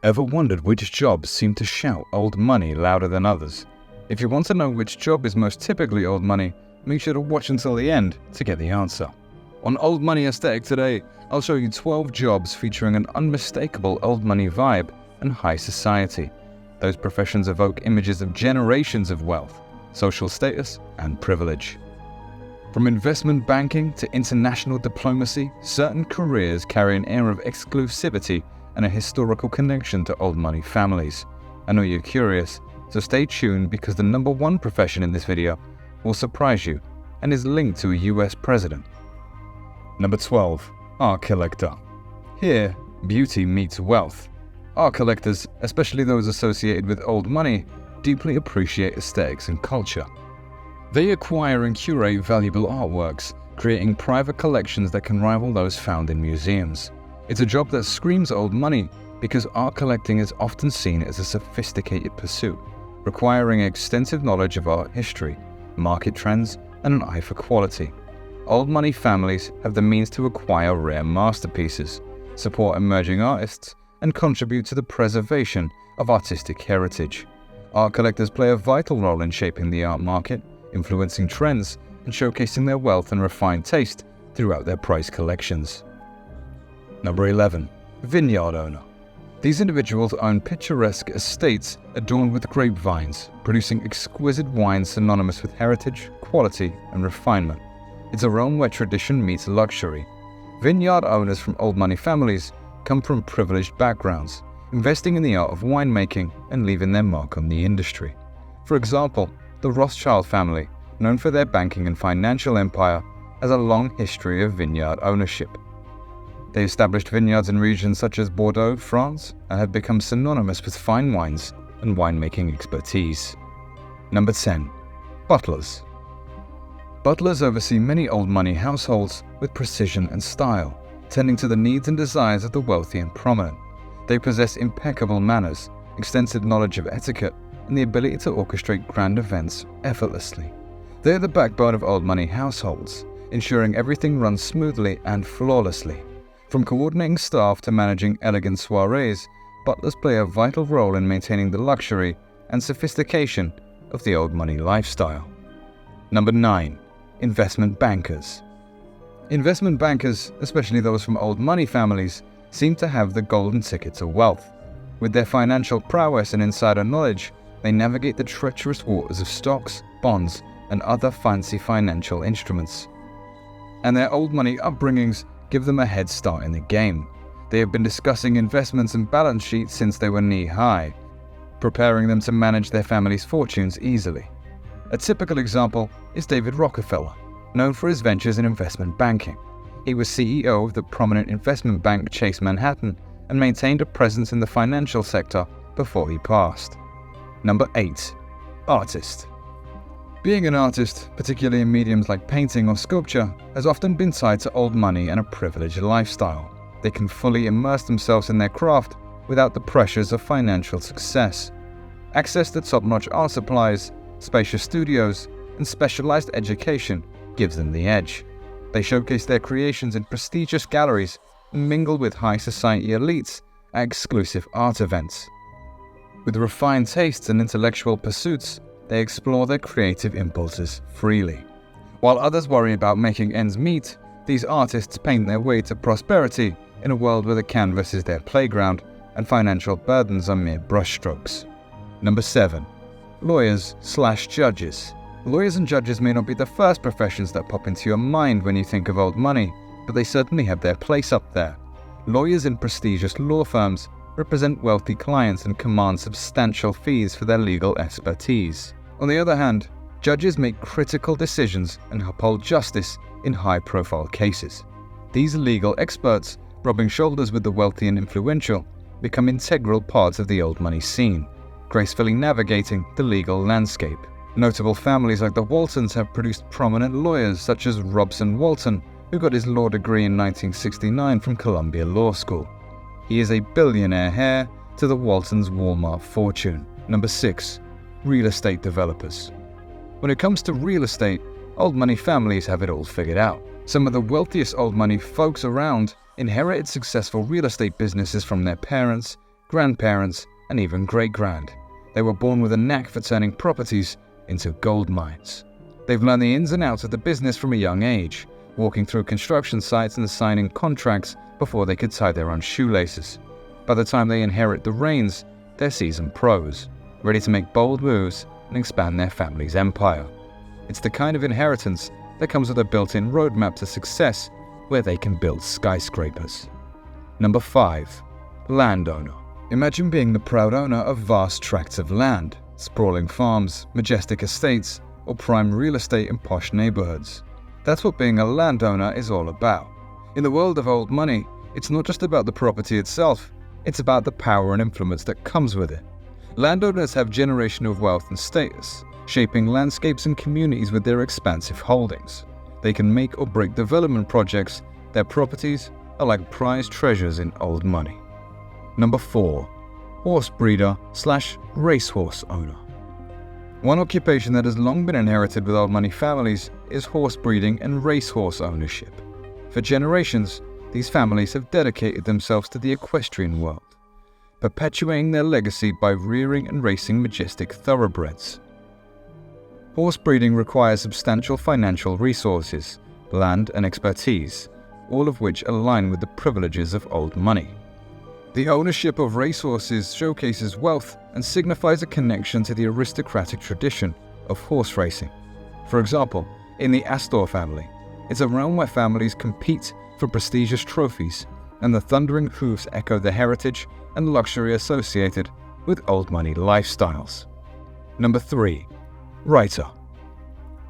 Ever wondered which jobs seem to shout old money louder than others? If you want to know which job is most typically old money, make sure to watch until the end to get the answer. On Old Money Aesthetic today, I'll show you 12 jobs featuring an unmistakable old money vibe and high society. Those professions evoke images of generations of wealth, social status, and privilege. From investment banking to international diplomacy, certain careers carry an air of exclusivity and a historical connection to old money families. I know you're curious, so stay tuned because the number one profession in this video will surprise you and is linked to a US president. Number 12. Art collector. Here, beauty meets wealth. Art collectors, especially those associated with old money, deeply appreciate aesthetics and culture. They acquire and curate valuable artworks, creating private collections that can rival those found in museums. It's a job that screams old money because art collecting is often seen as a sophisticated pursuit, requiring extensive knowledge of art history, market trends, and an eye for quality. Old money families have the means to acquire rare masterpieces, support emerging artists, and contribute to the preservation of artistic heritage. Art collectors play a vital role in shaping the art market, influencing trends, and showcasing their wealth and refined taste throughout their prized collections. Number 11. Vineyard Owner. These individuals own picturesque estates adorned with grapevines, producing exquisite wines synonymous with heritage, quality, and refinement. It's a realm where tradition meets luxury. Vineyard owners from old money families come from privileged backgrounds, investing in the art of winemaking and leaving their mark on the industry. For example, the Rothschild family, known for their banking and financial empire, has a long history of vineyard ownership. They established vineyards in regions such as Bordeaux, France, and have become synonymous with fine wines and winemaking expertise. Number 10. Butlers. Butlers oversee many old money households with precision and style, tending to the needs and desires of the wealthy and prominent. They possess impeccable manners, extensive knowledge of etiquette, and the ability to orchestrate grand events effortlessly. They are the backbone of old money households, ensuring everything runs smoothly and flawlessly. From coordinating staff to managing elegant soirees, butlers play a vital role in maintaining the luxury and sophistication of the old money lifestyle. Number 9. Investment bankers. Investment bankers, especially those from old money families, seem to have the golden ticket to wealth. With their financial prowess and insider knowledge, they navigate the treacherous waters of stocks, bonds, and other fancy financial instruments. And their old money upbringings give them a head start in the game. They have been discussing investments and balance sheets since they were knee-high, preparing them to manage their family's fortunes easily. A typical example is David Rockefeller, known for his ventures in investment banking. He was CEO of the prominent investment bank Chase Manhattan and maintained a presence in the financial sector before he passed. Number 8. Artist. Being an artist, particularly in mediums like painting or sculpture, has often been tied to old money and a privileged lifestyle. They can fully immerse themselves in their craft without the pressures of financial success. Access to top-notch art supplies, spacious studios, and specialized education gives them the edge. They showcase their creations in prestigious galleries and mingle with high society elites at exclusive art events. With refined tastes and intellectual pursuits, they explore their creative impulses freely. While others worry about making ends meet, these artists paint their way to prosperity in a world where the canvas is their playground and financial burdens are mere brushstrokes. Number 7. Lawyers/judges. Lawyers and judges may not be the first professions that pop into your mind when you think of old money, but they certainly have their place up there. Lawyers in prestigious law firms represent wealthy clients and command substantial fees for their legal expertise. On the other hand, judges make critical decisions and uphold justice in high-profile cases. These legal experts, rubbing shoulders with the wealthy and influential, become integral parts of the old money scene, gracefully navigating the legal landscape. Notable families like the Waltons have produced prominent lawyers such as Robson Walton, who got his law degree in 1969 from Columbia Law School. He is a billionaire heir to the Waltons' Walmart fortune. Number 6. Real estate developers. When it comes to real estate, old money families have it all figured out. Some of the wealthiest old money folks around inherited successful real estate businesses from their parents, grandparents, and even great-grand. They were born with a knack for turning properties into gold mines. They've learned the ins and outs of the business from a young age, walking through construction sites and signing contracts before they could tie their own shoelaces. By the time they inherit the reins, they're seasoned pros, ready to make bold moves and expand their family's empire. It's the kind of inheritance that comes with a built-in roadmap to success where they can build skyscrapers. Number 5. Landowner. Imagine being the proud owner of vast tracts of land, sprawling farms, majestic estates, or prime real estate in posh neighborhoods. That's what being a landowner is all about. In the world of old money, it's not just about the property itself, it's about the power and influence that comes with it. Landowners have generational wealth and status, shaping landscapes and communities with their expansive holdings. They can make or break development projects. Their properties are like prized treasures in old money. Number 4. Horse breeder / racehorse owner. One occupation that has long been inherited with old money families is horse breeding and racehorse ownership. For generations, these families have dedicated themselves to the equestrian world, perpetuating their legacy by rearing and racing majestic thoroughbreds. Horse breeding requires substantial financial resources, land, and expertise, all of which align with the privileges of old money. The ownership of racehorses showcases wealth and signifies a connection to the aristocratic tradition of horse racing. For example, in the Astor family, it's a realm where families compete for prestigious trophies, and the thundering hooves echo the heritage and luxury associated with old money lifestyles. Number 3. Writer.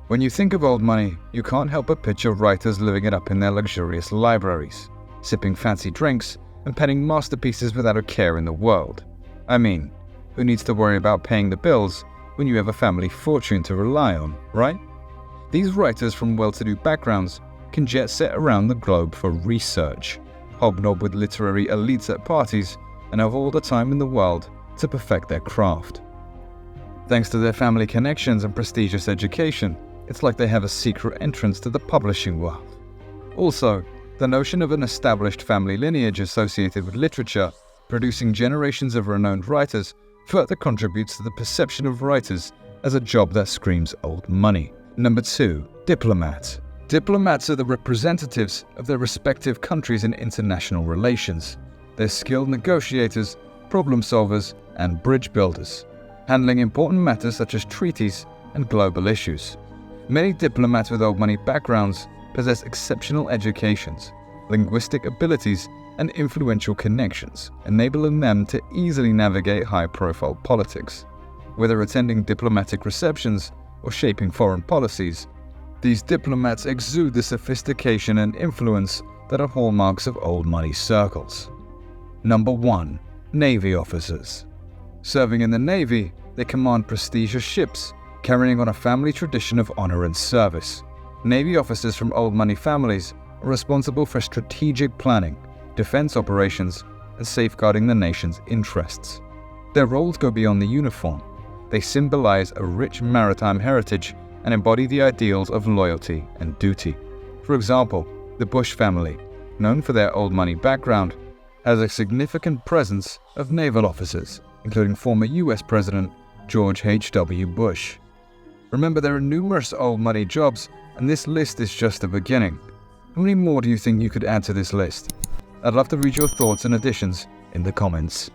When you think of old money, you can't help but picture writers living it up in their luxurious libraries, sipping fancy drinks and penning masterpieces without a care in the world. I mean, who needs to worry about paying the bills when you have a family fortune to rely on, right? These writers from well-to-do backgrounds can jet set around the globe for research, hobnob with literary elites at parties, and have all the time in the world to perfect their craft. Thanks to their family connections and prestigious education, it's like they have a secret entrance to the publishing world. Also, the notion of an established family lineage associated with literature, producing generations of renowned writers, further contributes to the perception of writers as a job that screams old money. Number 2. Diplomat. Diplomats are the representatives of their respective countries in international relations. They're skilled negotiators, problem solvers, and bridge builders, handling important matters such as treaties and global issues. Many diplomats with old money backgrounds possess exceptional educations, linguistic abilities, and influential connections, enabling them to easily navigate high-profile politics. Whether attending diplomatic receptions or shaping foreign policies, these diplomats exude the sophistication and influence that are hallmarks of old money circles. Number 1. Navy officers. Serving in the Navy, they command prestigious ships, carrying on a family tradition of honor and service. Navy officers from old money families are responsible for strategic planning, defense operations, and safeguarding the nation's interests. Their roles go beyond the uniform. They symbolize a rich maritime heritage and embody the ideals of loyalty and duty. For example, the Bush family, known for their old money background, has a significant presence of naval officers, including former US President George H.W. Bush. Remember, there are numerous old money jobs, and this list is just the beginning. How many more do you think you could add to this list? I'd love to read your thoughts and additions in the comments.